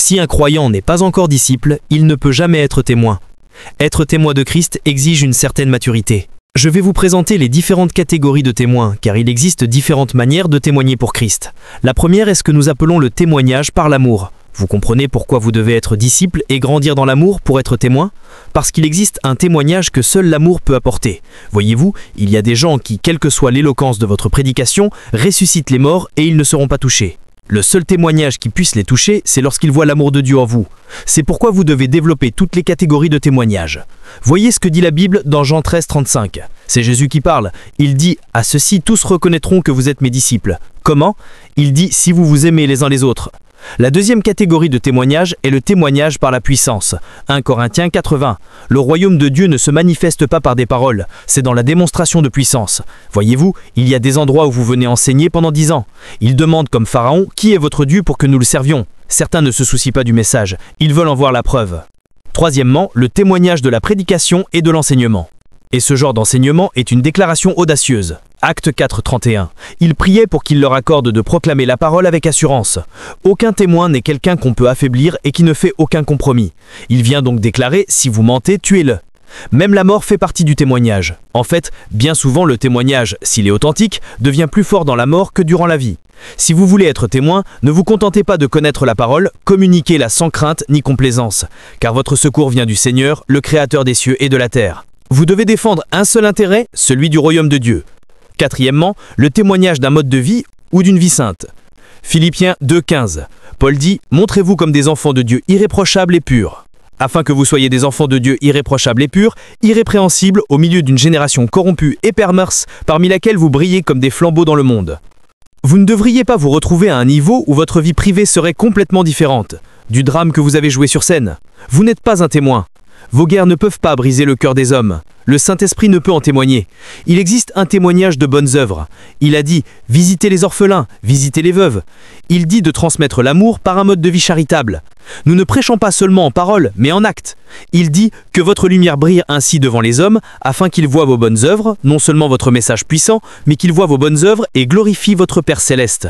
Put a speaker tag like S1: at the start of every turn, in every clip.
S1: Si un croyant n'est pas encore disciple, il ne peut jamais être témoin. Être témoin de Christ exige une certaine maturité. Je vais vous présenter les différentes catégories de témoins, car il existe différentes manières de témoigner pour Christ. La première est ce que nous appelons le témoignage par l'amour. Vous comprenez pourquoi vous devez être disciple et grandir dans l'amour pour être témoin? Parce qu'il existe un témoignage que seul l'amour peut apporter. Voyez-vous, il y a des gens qui, quelle que soit l'éloquence de votre prédication, ressuscitent les morts et ils ne seront pas touchés. Le seul témoignage qui puisse les toucher, c'est lorsqu'ils voient l'amour de Dieu en vous. C'est pourquoi vous devez développer toutes les catégories de témoignages. Voyez ce que dit la Bible dans Jean 13, 35. C'est Jésus qui parle. Il dit « À ceux-ci, tous reconnaîtront que vous êtes mes disciples ». Comment? Il dit « Si vous vous aimez les uns les autres ». La deuxième catégorie de témoignage est le témoignage par la puissance. 1 Corinthiens 4:20. Le royaume de Dieu ne se manifeste pas par des paroles, c'est dans la démonstration de puissance. Voyez-vous, il y a des endroits où vous venez enseigner pendant 10 ans. Ils demandent comme Pharaon, qui est votre Dieu pour que nous le servions? Certains ne se soucient pas du message, ils veulent en voir la preuve. Troisièmement, le témoignage de la prédication et de l'enseignement. Et ce genre d'enseignement est une déclaration audacieuse. Acte 4, 31. Ils priaient pour qu'il leur accorde de proclamer la parole avec assurance. Aucun témoin n'est quelqu'un qu'on peut affaiblir et qui ne fait aucun compromis. Il vient donc déclarer « Si vous mentez, tuez-le ». Même la mort fait partie du témoignage. En fait, bien souvent le témoignage, s'il est authentique, devient plus fort dans la mort que durant la vie. Si vous voulez être témoin, ne vous contentez pas de connaître la parole, communiquez-la sans crainte ni complaisance, car votre secours vient du Seigneur, le Créateur des cieux et de la terre. Vous devez défendre un seul intérêt, celui du royaume de Dieu. Quatrièmement, le témoignage d'un mode de vie ou d'une vie sainte. Philippiens 2,15. Paul dit « Montrez-vous comme des enfants de Dieu irréprochables et purs ». Afin que vous soyez des enfants de Dieu irréprochables et purs, irrépréhensibles au milieu d'une génération corrompue et perverse, parmi laquelle vous brillez comme des flambeaux dans le monde. Vous ne devriez pas vous retrouver à un niveau où votre vie privée serait complètement différente du drame que vous avez joué sur scène. Vous n'êtes pas un témoin. Vos guerres ne peuvent pas briser le cœur des hommes. Le Saint-Esprit ne peut en témoigner. Il existe un témoignage de bonnes œuvres. Il a dit « Visitez les orphelins, visitez les veuves ». Il dit de transmettre l'amour par un mode de vie charitable. Nous ne prêchons pas seulement en parole, mais en actes. Il dit que votre lumière brille ainsi devant les hommes, afin qu'ils voient vos bonnes œuvres, non seulement votre message puissant, mais qu'ils voient vos bonnes œuvres et glorifient votre Père Céleste.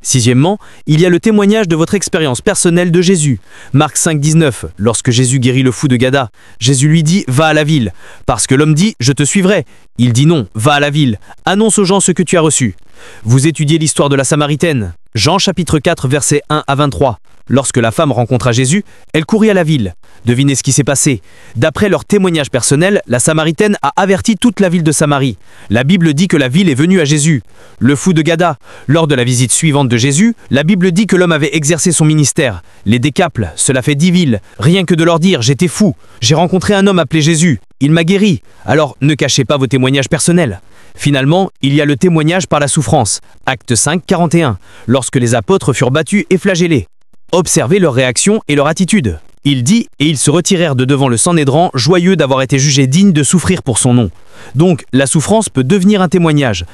S1: Sixièmement, il y a le témoignage de votre expérience personnelle de Jésus. Marc 5,19, lorsque Jésus guérit le fou de Gada, Jésus lui dit « Va à la ville ». Parce que l'homme dit « Je te suivrai ». Il dit non, va à la ville, annonce aux gens ce que tu as reçu. Vous étudiez l'histoire de la Samaritaine. Jean chapitre 4, versets 1 à 23. Lorsque la femme rencontra Jésus, elle courut à la ville. Devinez ce qui s'est passé. D'après leur témoignage personnel, la Samaritaine a averti toute la ville de Samarie. La Bible dit que la ville est venue à Jésus. Le fou de Gada. Lors de la visite suivante de Jésus, la Bible dit que l'homme avait exercé son ministère. Les Décaples, cela fait 10 villes. Rien que de leur dire « J'étais fou. J'ai rencontré un homme appelé Jésus. Il m'a guéri. » Alors, ne cachez pas vos témoignages personnels. Finalement, il y a le témoignage par la souffrance. Acte 5, 41. Lorsque les apôtres furent battus et flagellés. Observez leur réaction et leur attitude. Il dit « Et ils se retirèrent de devant le Sanhédrin, joyeux d'avoir été jugés dignes de souffrir pour son nom ». Donc, la souffrance peut devenir un témoignage.